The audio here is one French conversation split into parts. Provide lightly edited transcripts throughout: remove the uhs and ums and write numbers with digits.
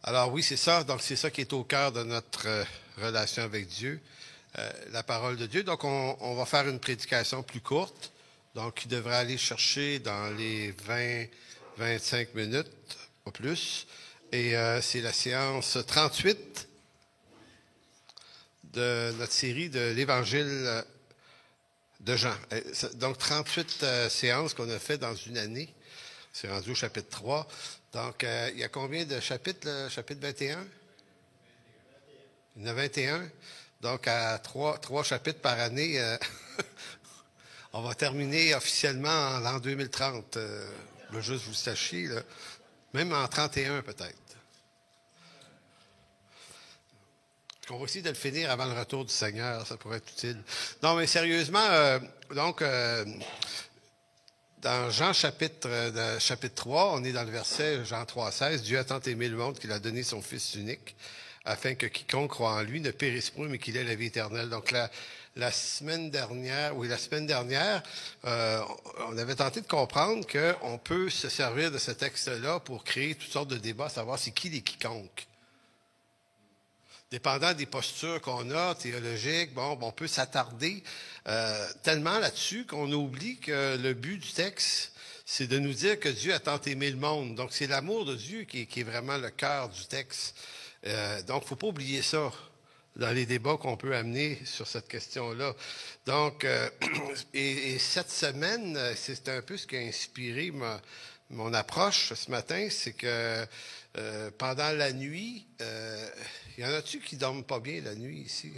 Alors oui, c'est ça. Donc c'est ça qui est au cœur de notre relation avec Dieu, la parole de Dieu. Donc on va faire une prédication plus courte, donc qui devrait aller chercher dans les 20-25 minutes, pas plus. Et c'est la séance 38 de notre série de l'Évangile de Jean. Donc 38 séances qu'on a fait dans une année. C'est rendu au chapitre 3. Donc, il y a combien de chapitres, le chapitre 21? Il y en a 21. Donc, à trois chapitres par année, on va terminer officiellement en l'an 2030. Je veux juste vous sachiez, là. Même en 31 peut-être. On va essayer de le finir avant le retour du Seigneur, ça pourrait être utile. Non, mais sérieusement, dans Jean chapitre 3, on est dans le verset Jean 3,16. Dieu a tant aimé le monde qu'il a donné son Fils unique, afin que quiconque croit en lui ne périsse point, mais qu'il ait la vie éternelle. Donc la semaine dernière, on avait tenté de comprendre qu'on peut se servir de ce texte-là pour créer toutes sortes de débats, savoir c'est qui les quiconques. Dépendant des postures qu'on a, théologiques, on peut s'attarder tellement là-dessus qu'on oublie que le but du texte, c'est de nous dire que Dieu a tant aimé le monde. Donc, c'est l'amour de Dieu qui est vraiment le cœur du texte. Donc, il ne faut pas oublier ça dans les débats qu'on peut amener sur cette question-là. Donc, et cette semaine, c'est un peu ce qui a inspiré mon approche ce matin, c'est que pendant la nuit, y en a-tu qui dorment pas bien la nuit ici?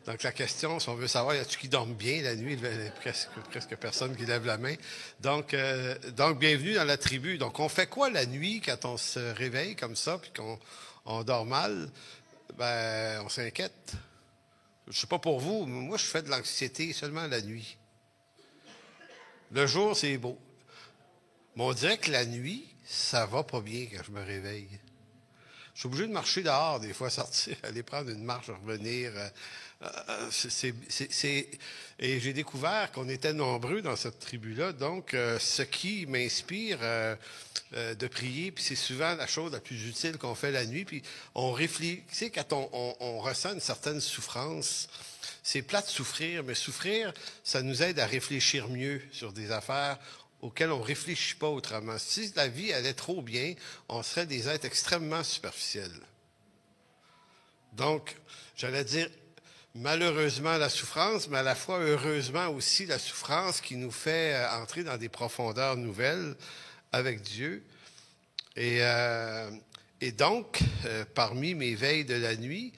Donc la question, si on veut savoir, y a-tu qui dorment bien la nuit? Il y a presque personne qui lève la main. Donc bienvenue dans la tribu. Donc on fait quoi la nuit quand on se réveille comme ça puis qu'on dort mal? Ben, on s'inquiète. Je sais pas pour vous, mais moi je fais de l'anxiété seulement la nuit. Le jour, c'est beau. Mais on dirait que la nuit, ça va pas bien quand je me réveille. Je suis obligé de marcher dehors, des fois, sortir, aller prendre une marche, revenir. Et j'ai découvert qu'on était nombreux dans cette tribu-là. Donc, ce qui m'inspire de prier, puis c'est souvent la chose la plus utile qu'on fait la nuit, puis on réfléchit. Tu sais, quand on ressent une certaine souffrance, c'est plate de souffrir, mais souffrir, ça nous aide à réfléchir mieux sur des affaires auxquelles on ne réfléchit pas autrement. Si la vie allait trop bien, on serait des êtres extrêmement superficiels. Donc, j'allais dire, malheureusement la souffrance, mais à la fois heureusement aussi la souffrance qui nous fait entrer dans des profondeurs nouvelles avec Dieu. Et donc, parmi mes veilles de la nuit,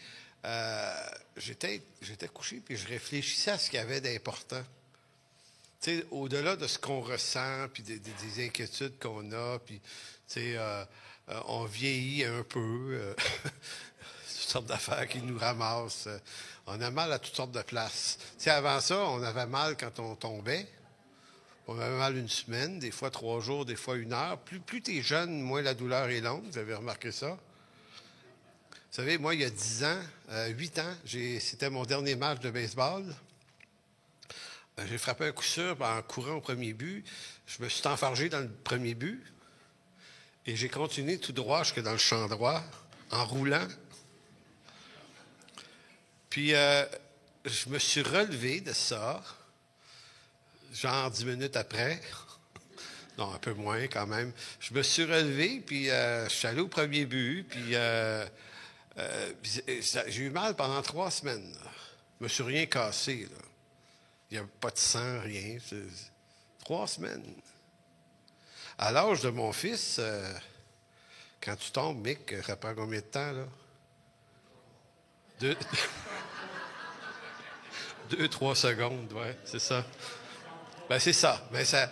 j'étais couché puis je réfléchissais à ce qu'il y avait d'important. Tu sais, au-delà de ce qu'on ressent, puis des inquiétudes qu'on a, puis on vieillit un peu, toutes sortes d'affaires qui nous ramassent. On a mal à toutes sortes de places. Tu sais, avant ça, on avait mal quand on tombait. On avait mal une semaine, des fois 3 jours, des fois 1 heure. Plus tu es jeune, moins la douleur est longue. Vous avez remarqué ça? Vous savez, moi, il y a 10 ans, 8 ans, c'était mon dernier match de baseball. J'ai frappé un coup sûr en courant au premier but. Je me suis enfargé dans le premier but. Et j'ai continué tout droit jusque dans le champ droit, en roulant. Puis, je me suis relevé de ça, genre 10 minutes après. Non, un peu moins quand même. Je me suis relevé, puis je suis allé au premier but, puis j'ai eu mal pendant 3 semaines. Je me suis rien cassé, là. Il n'y a pas de sang, rien. 3 semaines. À l'âge de mon fils, quand tu tombes, Mick, ça prend combien de temps, là? 2-3 secondes, ouais, c'est ça. Ben, c'est ça. Ben, ça.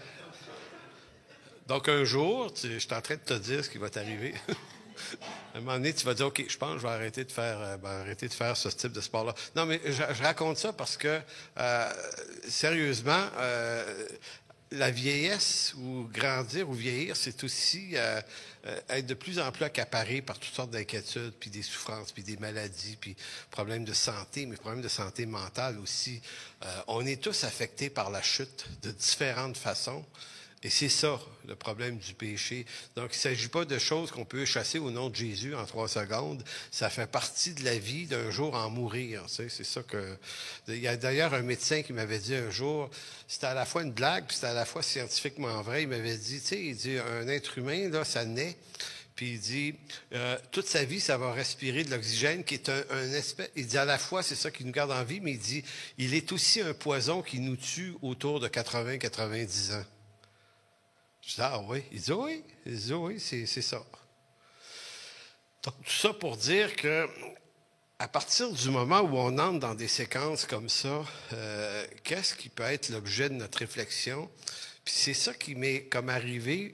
Donc, un jour, je suis en train de te dire ce qui va t'arriver. À un moment donné, tu vas dire, OK, je pense que je vais arrêter de faire ce type de sport-là. Non, mais je raconte ça parce que, sérieusement, la vieillesse ou grandir ou vieillir, c'est aussi être de plus en plus accaparé par toutes sortes d'inquiétudes, puis des souffrances, puis des maladies, puis problèmes de santé, mais problèmes de santé mentale aussi. On est tous affectés par la chute de différentes façons. Et c'est ça, le problème du péché. Donc, il ne s'agit pas de choses qu'on peut chasser au nom de Jésus en 3 secondes. Ça fait partie de la vie d'un jour en mourir. Tu sais, c'est ça que... Il y a d'ailleurs un médecin qui m'avait dit un jour, c'était à la fois une blague, puis c'était à la fois scientifiquement vrai. Il m'avait dit, tu sais, il dit, un être humain, là, ça naît, puis il dit, toute sa vie, ça va respirer de l'oxygène, qui est un espèce... Il dit, à la fois, c'est ça qui nous garde en vie, mais il dit, il est aussi un poison qui nous tue autour de 80-90 ans. Je dis, ah oui. Il dit, oui. Il dit, oui, c'est ça. Donc, tout ça pour dire que, à partir du moment où on entre dans des séquences comme ça, qu'est-ce qui peut être l'objet de notre réflexion? Puis c'est ça qui m'est comme arrivé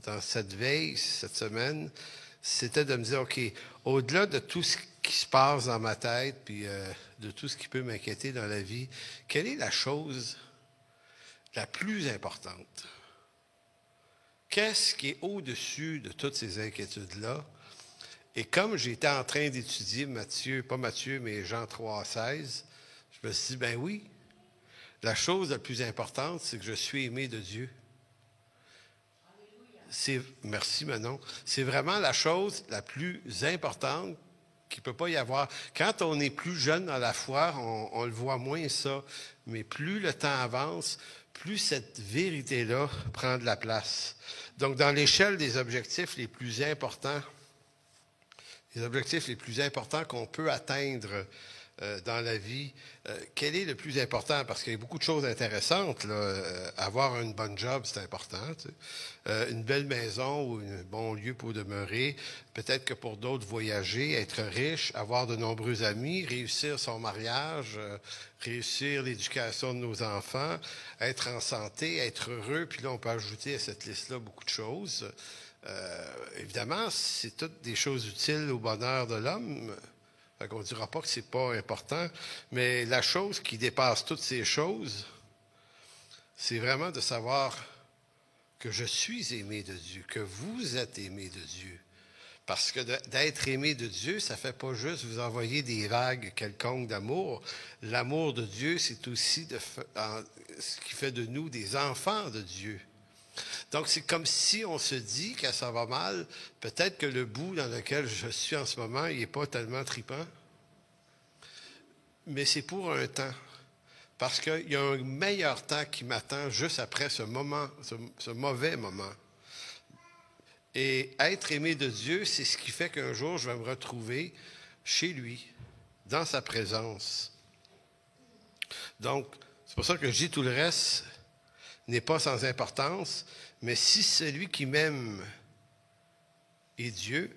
dans cette veille, cette semaine, c'était de me dire, OK, au-delà de tout ce qui se passe dans ma tête, puis de tout ce qui peut m'inquiéter dans la vie, quelle est la chose la plus importante? Qu'est-ce qui est au-dessus de toutes ces inquiétudes-là? Et comme j'étais en train d'étudier pas Matthieu, mais Jean 3,16, je me suis dit, ben oui, la chose plus importante, c'est que je suis aimé de Dieu. Merci Manon. C'est vraiment la chose la plus importante qu'il ne peut pas y avoir. Quand on est plus jeune dans la foi, on le voit moins ça. Mais plus le temps avance, plus cette vérité-là prend de la place. Donc, dans l'échelle des objectifs les plus importants qu'on peut atteindre dans la vie, quel est le plus important? Parce qu'il y a beaucoup de choses intéressantes. Là. Avoir une bonne job, c'est important. Tu sais. Une belle maison ou un bon lieu pour demeurer. Peut-être que pour d'autres, voyager, être riche, avoir de nombreux amis, réussir son mariage, réussir l'éducation de nos enfants, être en santé, être heureux. Puis là, on peut ajouter à cette liste-là beaucoup de choses. Évidemment, c'est toutes des choses utiles au bonheur de l'homme. On ne dira pas que ce n'est pas important, mais la chose qui dépasse toutes ces choses, c'est vraiment de savoir que je suis aimé de Dieu, que vous êtes aimé de Dieu. Parce que d'être aimé de Dieu, ça ne fait pas juste vous envoyer des vagues quelconques d'amour. L'amour de Dieu, c'est aussi ce qui fait de nous des enfants de Dieu. Donc, c'est comme si on se dit, quand ça va mal, peut-être que le bout dans lequel je suis en ce moment, il n'est pas tellement tripant. Mais c'est pour un temps. Parce qu'il y a un meilleur temps qui m'attend juste après ce moment, ce mauvais moment. Et être aimé de Dieu, c'est ce qui fait qu'un jour, je vais me retrouver chez lui, dans sa présence. Donc, c'est pour ça que je dis tout le reste n'est pas sans importance, mais si celui qui m'aime est Dieu,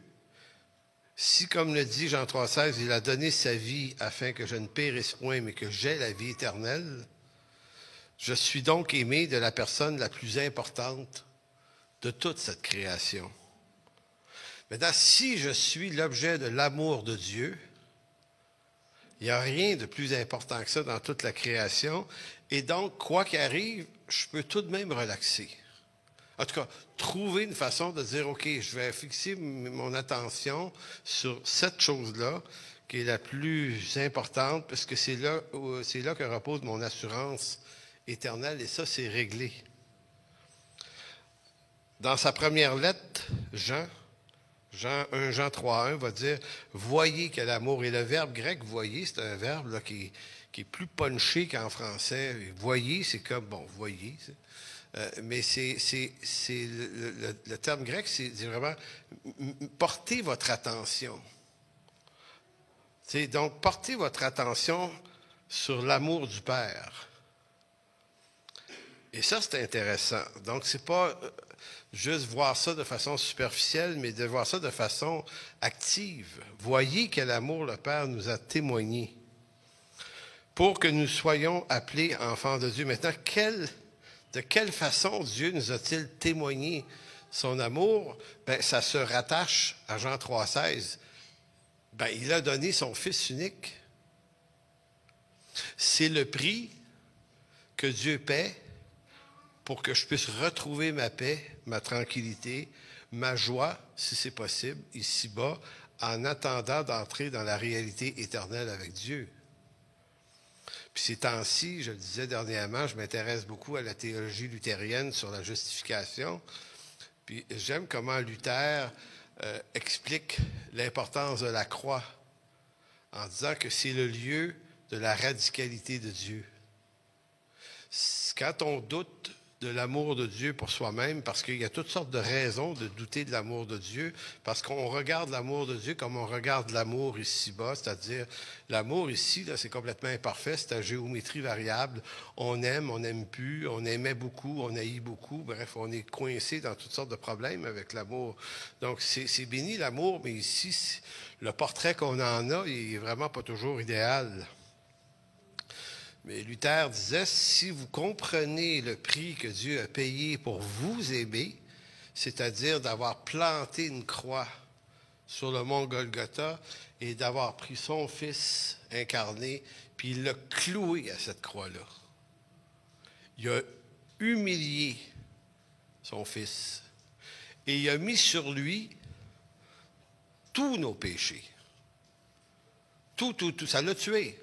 si, comme le dit Jean 3,16, il a donné sa vie afin que je ne périsse point, mais que j'aie la vie éternelle, je suis donc aimé de la personne la plus importante de toute cette création. Maintenant, si je suis l'objet de l'amour de Dieu, il n'y a rien de plus important que ça dans toute la création. Et donc, quoi qu'il arrive, je peux tout de même relaxer. En tout cas, trouver une façon de dire, OK, je vais fixer mon attention sur cette chose-là, qui est la plus importante, parce que c'est là que repose mon assurance éternelle, et ça, c'est réglé. Dans sa première lettre, Jean 3,1 va dire « Voyez que l'amour ». Et le verbe grec « voyez », c'est un verbe là, qui est plus punché qu'en français. « Voyez », c'est comme, bon, « voyez ». Mais le terme grec, c'est vraiment « portez votre attention ». Donc, portez votre attention sur l'amour du Père. Et ça, c'est intéressant. Donc, c'est pas juste voir ça de façon superficielle, mais de voir ça de façon active. Voyez quel amour le Père nous a témoigné pour que nous soyons appelés enfants de Dieu. Maintenant, de quelle façon Dieu nous a-t-il témoigné son amour? Ben, ça se rattache à Jean 3,16. Ben, il a donné son Fils unique. C'est le prix que Dieu paie pour que je puisse retrouver ma paix, ma tranquillité, ma joie, si c'est possible, ici-bas, en attendant d'entrer dans la réalité éternelle avec Dieu. Puis ces temps-ci, je le disais dernièrement, je m'intéresse beaucoup à la théologie luthérienne sur la justification. Puis j'aime comment Luther explique l'importance de la croix en disant que c'est le lieu de la radicalité de Dieu. Quand on doute de l'amour de Dieu pour soi-même, parce qu'il y a toutes sortes de raisons de douter de l'amour de Dieu, parce qu'on regarde l'amour de Dieu comme on regarde l'amour ici-bas, c'est-à-dire l'amour ici, là, c'est complètement imparfait, c'est à géométrie variable. On aime, on n'aime plus, on aimait beaucoup, on haït beaucoup, bref, on est coincé dans toutes sortes de problèmes avec l'amour. Donc, c'est béni l'amour, mais ici, le portrait qu'on en a, il est vraiment pas toujours idéal. Mais Luther disait, si vous comprenez le prix que Dieu a payé pour vous aimer, c'est-à-dire d'avoir planté une croix sur le mont Golgotha et d'avoir pris son Fils incarné, puis il l'a cloué à cette croix-là. Il a humilié son Fils et il a mis sur lui tous nos péchés. Tout, ça l'a tué.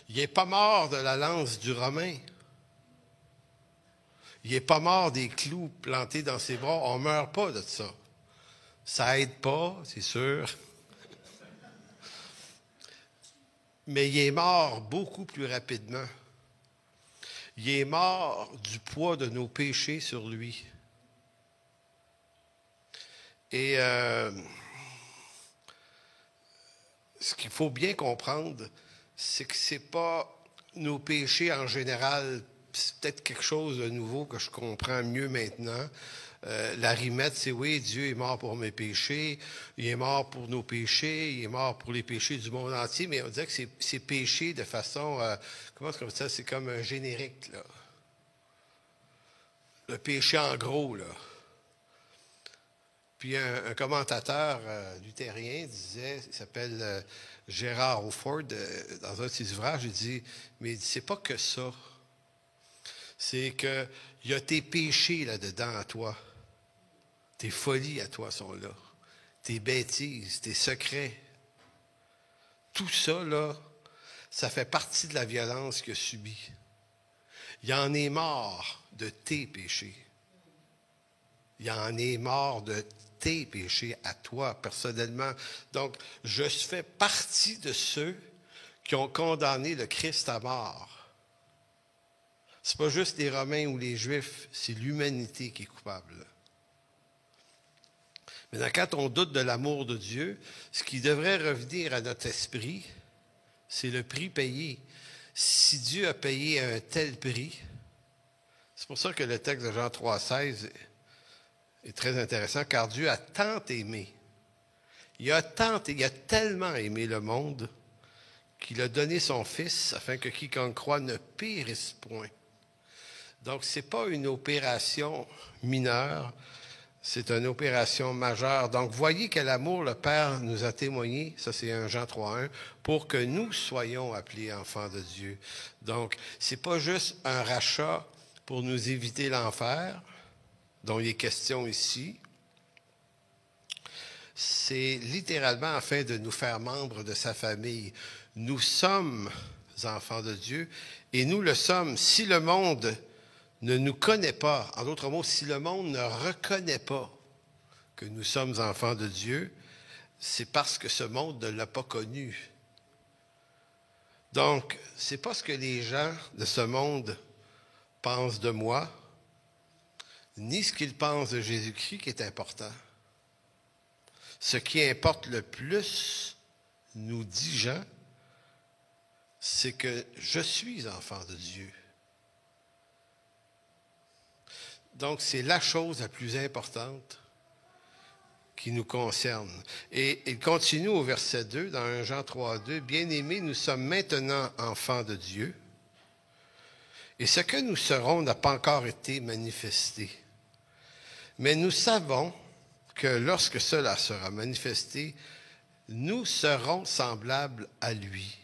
Il n'est pas mort de la lance du Romain. Il n'est pas mort des clous plantés dans ses bras. On ne meurt pas de ça. Ça aide pas, c'est sûr. Mais il est mort beaucoup plus rapidement. Il est mort du poids de nos péchés sur lui. Et ce qu'il faut bien comprendre, c'est que ce n'est pas nos péchés en général, c'est peut-être quelque chose de nouveau que je comprends mieux maintenant. La rimette, c'est oui, Dieu est mort pour mes péchés, il est mort pour nos péchés, il est mort pour les péchés du monde entier, mais on dirait que c'est péché de façon, comment est-ce que ça, c'est comme un générique, là. Le péché en gros, là. Puis un commentateur luthérien disait, il s'appelle Gérard Hauford, dans un de ses ouvrages, il dit, mais c'est pas que ça. C'est qu'il y a tes péchés là-dedans à toi. Tes folies à toi sont là. Tes bêtises, tes secrets. Tout ça, là, ça fait partie de la violence qu'il a subie. Il en est mort de tes péchés. Il en est mort de tes péchés à toi, personnellement. Donc, je fais partie de ceux qui ont condamné le Christ à mort. C'est pas juste les Romains ou les Juifs, c'est l'humanité qui est coupable. Maintenant, quand on doute de l'amour de Dieu, ce qui devrait revenir à notre esprit, c'est le prix payé. Si Dieu a payé un tel prix, c'est pour ça que le texte de Jean 3,16 est très intéressant, car Dieu a tant aimé. Il a tellement aimé le monde qu'il a donné son Fils afin que quiconque croit ne périsse point. Donc, ce n'est pas une opération mineure, c'est une opération majeure. Donc, voyez quel amour le Père nous a témoigné, ça c'est 1 Jean 3,1, pour que nous soyons appelés enfants de Dieu. Donc, ce n'est pas juste un rachat pour nous éviter l'enfer, dont il est question ici. C'est littéralement afin de nous faire membres de sa famille. Nous sommes enfants de Dieu et nous le sommes. Si le monde ne nous connaît pas, en d'autres mots, si le monde ne reconnaît pas que nous sommes enfants de Dieu, c'est parce que ce monde ne l'a pas connu. Donc, ce n'est pas ce que les gens de ce monde pensent de moi, ni ce qu'ils pensent de Jésus-Christ qui est important. Ce qui importe le plus, nous dit Jean, c'est que je suis enfant de Dieu. Donc, c'est la chose la plus importante qui nous concerne. Et il continue au verset 2, dans 1 Jean 3,2, « Bien-aimés, nous sommes maintenant enfants de Dieu, et ce que nous serons n'a pas encore été manifesté. Mais nous savons que lorsque cela sera manifesté, nous serons semblables à lui,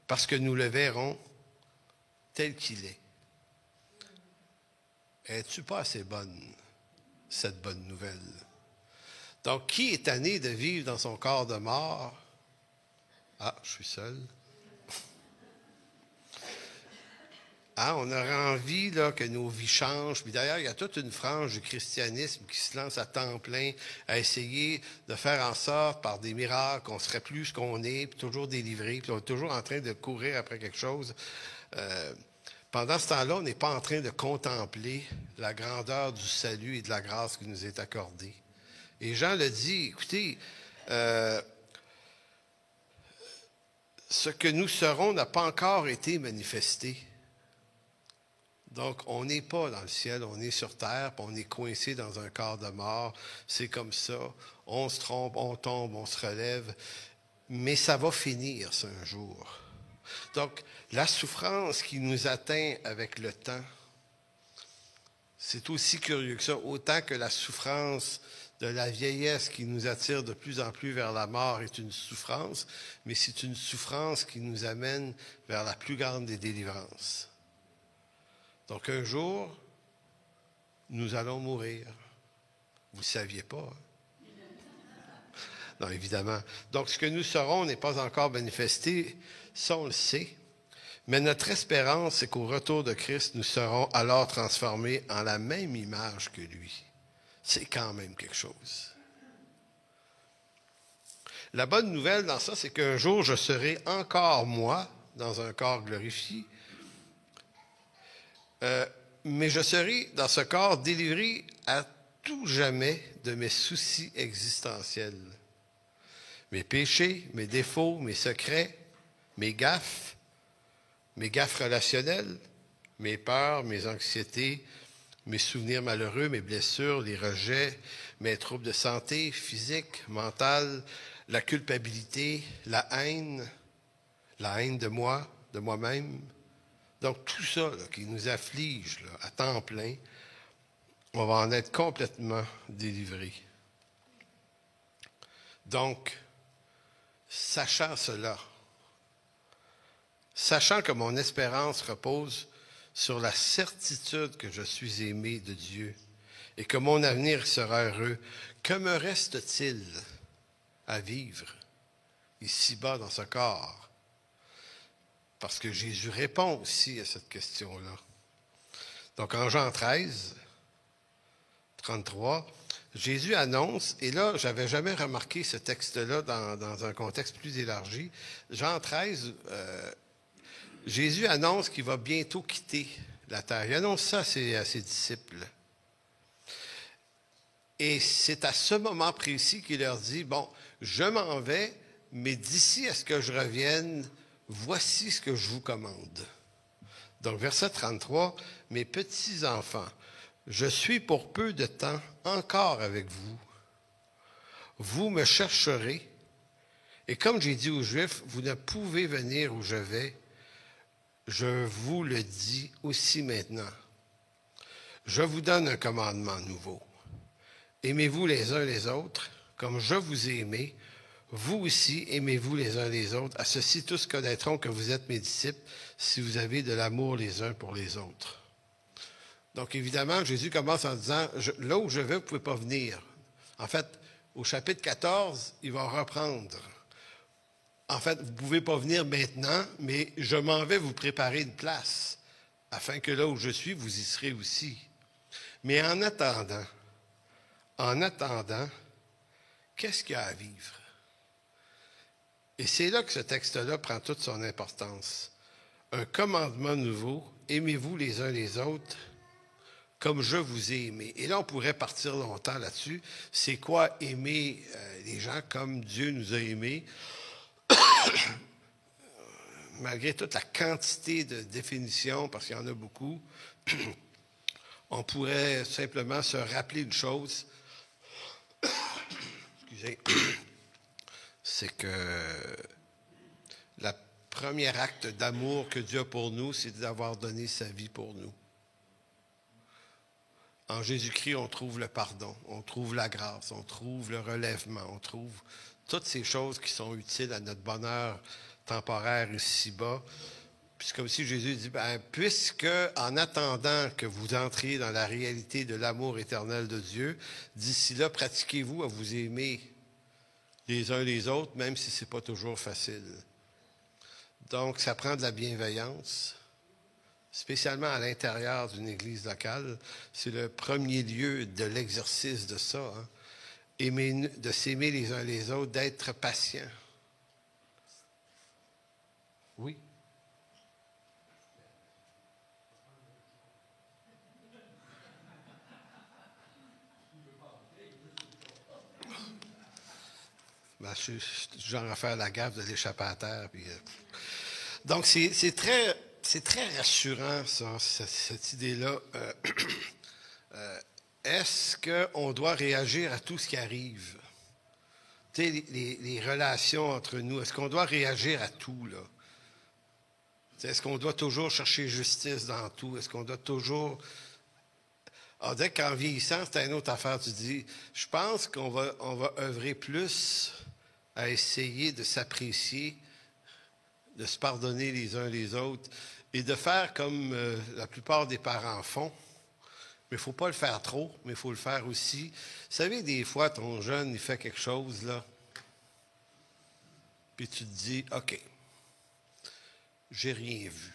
parce que nous le verrons tel qu'il est. » Es-tu pas assez bonne, cette bonne nouvelle? Donc, qui est tanné de vivre dans son corps de mort? Ah, je suis seul. Hein, on aurait envie là, que nos vies changent. Puis d'ailleurs, il y a toute une frange du christianisme qui se lance à temps plein à essayer de faire en sorte, par des miracles, qu'on serait plus ce qu'on est, puis toujours délivré, puis on est toujours en train de courir après quelque chose. Pendant ce temps-là, on n'est pas en train de contempler la grandeur du salut et de la grâce qui nous est accordée. Et Jean le dit, écoutez, ce que nous serons n'a pas encore été manifesté. Donc, on n'est pas dans le ciel, on est sur terre, puis on est coincé dans un corps de mort. C'est comme ça. On se trompe, on tombe, on se relève. Mais ça va finir, ça, un jour. Donc, la souffrance qui nous atteint avec le temps, c'est aussi curieux que ça. Autant que la souffrance de la vieillesse qui nous attire de plus en plus vers la mort est une souffrance, mais c'est une souffrance qui nous amène vers la plus grande des délivrances. Donc, un jour, nous allons mourir. Vous ne le saviez pas, hein? Non, évidemment. Donc, ce que nous serons n'est pas encore manifesté, ça, on le sait. Mais notre espérance, c'est qu'au retour de Christ, nous serons alors transformés en la même image que lui. C'est quand même quelque chose. La bonne nouvelle dans ça, c'est qu'un jour, je serai encore moi, dans un corps glorifié, mais je serai dans ce corps délivré à tout jamais de mes soucis existentiels. Mes péchés, mes défauts, mes secrets, mes gaffes relationnelles, mes peurs, mes anxiétés, mes souvenirs malheureux, mes blessures, les rejets, mes troubles de santé physique, mentale, la culpabilité, la haine de moi, de moi-même. Donc, tout ça là, qui nous afflige là, à temps plein, on va en être complètement délivré. Donc, sachant cela, sachant que mon espérance repose sur la certitude que je suis aimé de Dieu et que mon avenir sera heureux, que me reste-t-il à vivre ici-bas dans ce corps? Parce que Jésus répond aussi à cette question-là. Donc, en Jean 13, 33, Jésus annonce, et là, je n'avais jamais remarqué ce texte-là dans un contexte plus élargi. Jean 13, Jésus annonce qu'il va bientôt quitter la terre. Il annonce ça à ses disciples. Et c'est à ce moment précis qu'il leur dit, bon, je m'en vais, mais d'ici à ce que je revienne, voici ce que je vous commande. Donc, verset 33, « Mes petits enfants, je suis pour peu de temps encore avec vous. Vous me chercherez, et comme j'ai dit aux Juifs, vous ne pouvez venir où je vais. Je vous le dis aussi maintenant. Je vous donne un commandement nouveau. Aimez-vous les uns les autres, comme je vous ai aimé. Vous aussi, aimez-vous les uns les autres. À ceci, tous connaîtront que vous êtes mes disciples, si vous avez de l'amour les uns pour les autres. » Donc, évidemment, Jésus commence en disant, « Là où je vais, vous ne pouvez pas venir. » En fait, au chapitre 14, il va reprendre. En fait, vous ne pouvez pas venir maintenant, mais je m'en vais vous préparer une place, afin que là où je suis, vous y serez aussi. Mais en attendant, qu'est-ce qu'il y a à vivre? Et c'est là que ce texte-là prend toute son importance. Un commandement nouveau, aimez-vous les uns les autres comme je vous ai aimé. Et là, on pourrait partir longtemps là-dessus. C'est quoi aimer les gens comme Dieu nous a aimés? Malgré toute la quantité de définitions, parce qu'il y en a beaucoup, on pourrait simplement se rappeler une chose. Excusez. C'est que le premier acte d'amour que Dieu a pour nous, c'est d'avoir donné sa vie pour nous. En Jésus-Christ, on trouve le pardon, on trouve la grâce, on trouve le relèvement, on trouve toutes ces choses qui sont utiles à notre bonheur temporaire ici-bas. Puis c'est comme si Jésus dit, puisque en attendant que vous entriez dans la réalité de l'amour éternel de Dieu, d'ici là, pratiquez-vous à vous aimer les uns les autres, même si ce n'est pas toujours facile. Donc, ça prend de la bienveillance. spécialement à l'intérieur d'une église locale, c'est le premier lieu de l'exercice de ça, hein. De s'aimer les uns les autres, d'être patient. Oui. Ben, je suis genre à faire la gaffe de l'échapper à terre. Puis, donc, c'est très rassurant, ça, cette idée-là. Est-ce qu'on doit réagir à tout ce qui arrive? Tu sais, les relations entre nous, est-ce qu'on doit réagir à tout, là? Est-ce qu'on doit toujours chercher justice dans tout? Est-ce qu'on doit toujours... On dirait qu'en vieillissant, c'est une autre affaire. Tu dis, je pense qu'on va œuvrer plus à essayer de s'apprécier, de se pardonner les uns les autres et de faire comme la plupart des parents font. Mais il ne faut pas le faire trop, mais il faut le faire aussi. Vous savez, des fois, ton jeune, il fait quelque chose, là, puis tu te dis, OK, j'ai rien vu.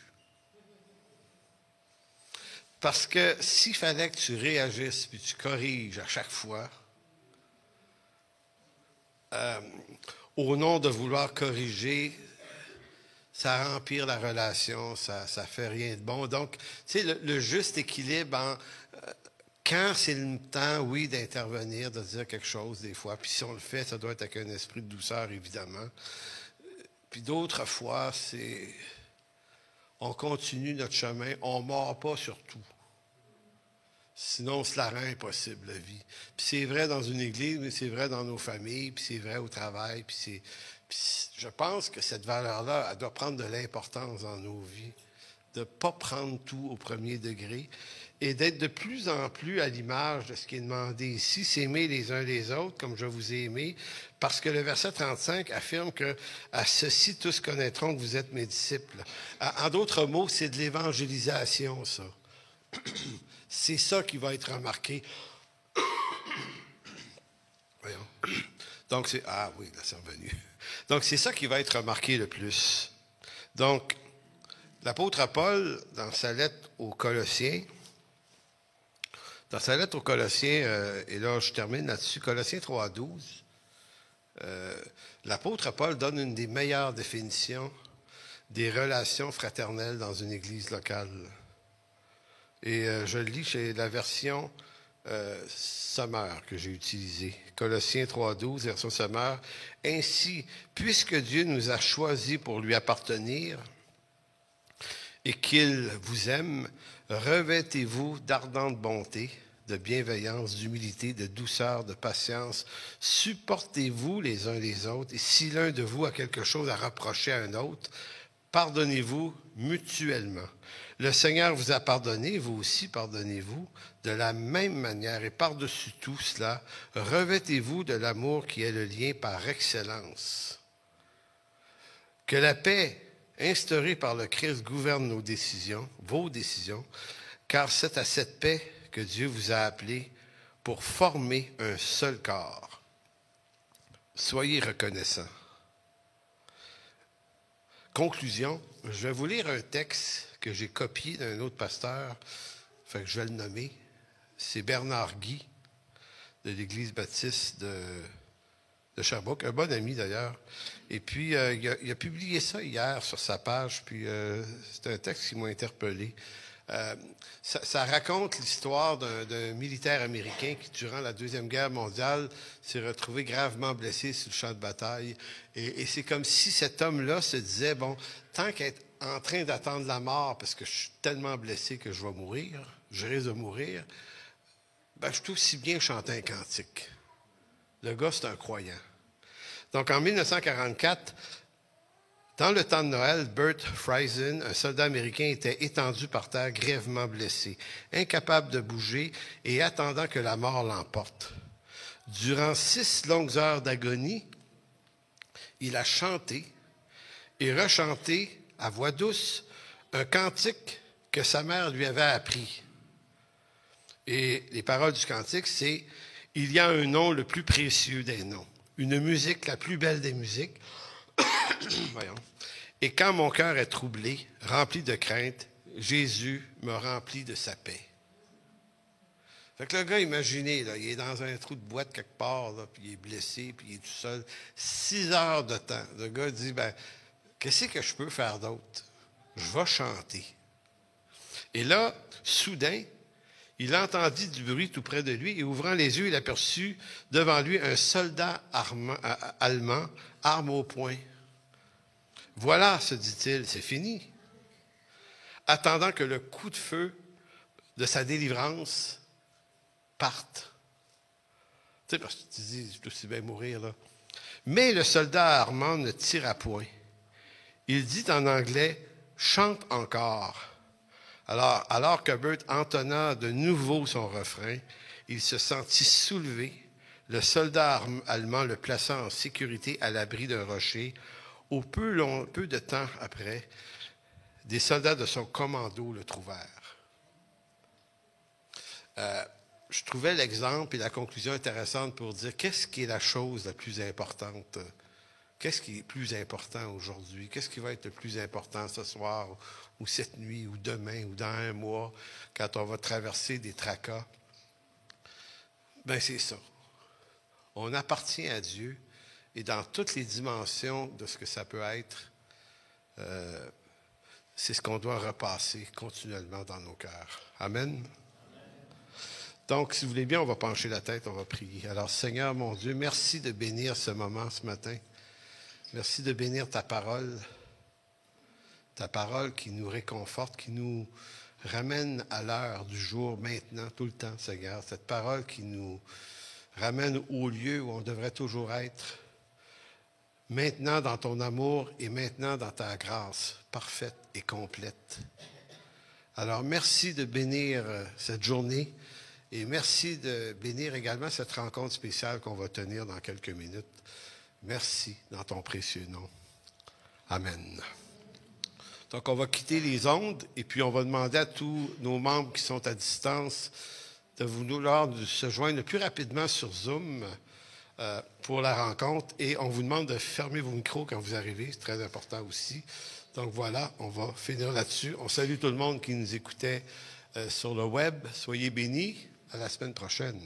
Parce que s'il fallait que tu réagisses puis tu corriges à chaque fois, au nom de vouloir corriger, ça empire la relation, ça fait rien de bon. Donc, tu sais, le juste équilibre en quand c'est le temps, oui, d'intervenir, de dire quelque chose des fois. Puis si on le fait, ça doit être avec un esprit de douceur, évidemment. Puis d'autres fois, c'est... On continue notre chemin, on ne mord pas sur tout. Sinon, on se la rend impossible, la vie. Puis c'est vrai dans une église, mais c'est vrai dans nos familles, puis c'est vrai au travail. Puis je pense que cette valeur-là, elle doit prendre de l'importance dans nos vies. De ne pas prendre tout au premier degré et d'être de plus en plus à l'image de ce qui est demandé ici, s'aimer les uns les autres comme je vous ai aimé, parce que le verset 35 affirme que « à ceci tous connaîtront que vous êtes mes disciples ». En d'autres mots, c'est de l'évangélisation, ça. C'est ça qui va être remarqué. Voyons. Donc, c'est... Ah oui, là, c'est revenu. Donc, c'est ça qui va être remarqué le plus. Donc, l'apôtre Paul, dans sa lettre aux Colossiens, et là je termine là-dessus, Colossiens 3,12, l'apôtre Paul donne une des meilleures définitions des relations fraternelles dans une église locale. Et je le lis chez la version Sommaire que j'ai utilisée. Colossiens 3,12, version Sommaire. « Ainsi, puisque Dieu nous a choisis pour lui appartenir, et qu'il vous aime, revêtez-vous d'ardente bonté, de bienveillance, d'humilité, de douceur, de patience. Supportez-vous les uns les autres, et si l'un de vous a quelque chose à reprocher à un autre, pardonnez-vous mutuellement. Le Seigneur vous a pardonné, vous aussi pardonnez-vous de la même manière, et par-dessus tout cela, revêtez-vous de l'amour qui est le lien par excellence. Que la paix instauré par le Christ gouverne nos décisions, vos décisions, car c'est à cette paix que Dieu vous a appelés pour former un seul corps. Soyez reconnaissants. Conclusion, je vais vous lire un texte que j'ai copié d'un autre pasteur, fait que je vais le nommer. C'est Bernard Guy, de l'Église baptiste de Sherbrooke, un bon ami d'ailleurs. Et puis, il a publié ça hier sur sa page, puis c'est un texte qui m'a interpellé. Ça raconte l'histoire d'un militaire américain qui, durant la Deuxième Guerre mondiale, s'est retrouvé gravement blessé sur le champ de bataille. Et c'est comme si cet homme-là se disait, bon, tant qu'être en train d'attendre la mort, parce que je suis tellement blessé que je vais mourir, je risque de mourir, ben, je suis aussi bien chanter un cantique. Le gars, c'est un croyant. Donc, en 1944, dans le temps de Noël, Bert Friesen, un soldat américain, était étendu par terre, grièvement blessé, incapable de bouger et attendant que la mort l'emporte. Durant 6 longues heures d'agonie, il a chanté et rechanté à voix douce un cantique que sa mère lui avait appris. Et les paroles du cantique, c'est « Il y a un nom le plus précieux des noms, une musique la plus belle des musiques. » Voyons. Et quand mon cœur est troublé, rempli de crainte, Jésus me remplit de sa paix. Fait que le gars, imaginez, là, il est dans un trou de boîte quelque part, là, puis il est blessé, puis il est tout seul. 6 heures de temps. Le gars dit, qu'est-ce que je peux faire d'autre? Je vais chanter. Et là, soudain, il entendit du bruit tout près de lui et ouvrant les yeux, il aperçut devant lui un soldat allemand, arme au poing. Voilà, se dit-il, c'est fini. Attendant que le coup de feu de sa délivrance parte. Tu sais, parce que tu dis, je dois aussi bien mourir, là. Mais le soldat allemand ne tira point. Il dit en anglais, chante encore. Alors que Bert entonna de nouveau son refrain, il se sentit soulevé. Le soldat allemand le plaça en sécurité à l'abri d'un rocher. Au peu de temps après, des soldats de son commando le trouvèrent. Je trouvais l'exemple et la conclusion intéressante pour dire qu'est-ce qui est la chose la plus importante. Qu'est-ce qui est plus important aujourd'hui? Qu'est-ce qui va être le plus important ce soir, ou cette nuit, ou demain, ou dans un mois, quand on va traverser des tracas? C'est ça. On appartient à Dieu, et dans toutes les dimensions de ce que ça peut être, c'est ce qu'on doit repasser continuellement dans nos cœurs. Amen. Donc, si vous voulez bien, on va pencher la tête, on va prier. Alors, Seigneur, mon Dieu, merci de bénir ce moment ce matin. Merci de bénir ta parole qui nous réconforte, qui nous ramène à l'heure du jour, maintenant, tout le temps, Seigneur. Cette parole qui nous ramène au lieu où on devrait toujours être, maintenant dans ton amour et maintenant dans ta grâce parfaite et complète. Alors, merci de bénir cette journée et merci de bénir également cette rencontre spéciale qu'on va tenir dans quelques minutes. Merci dans ton précieux nom. Amen. Donc, on va quitter les ondes et puis on va demander à tous nos membres qui sont à distance de vouloir se joindre le plus rapidement sur Zoom pour la rencontre. Et on vous demande de fermer vos micros quand vous arrivez. C'est très important aussi. Donc, voilà, on va finir là-dessus. On salue tout le monde qui nous écoutait sur le web. Soyez bénis. À la semaine prochaine.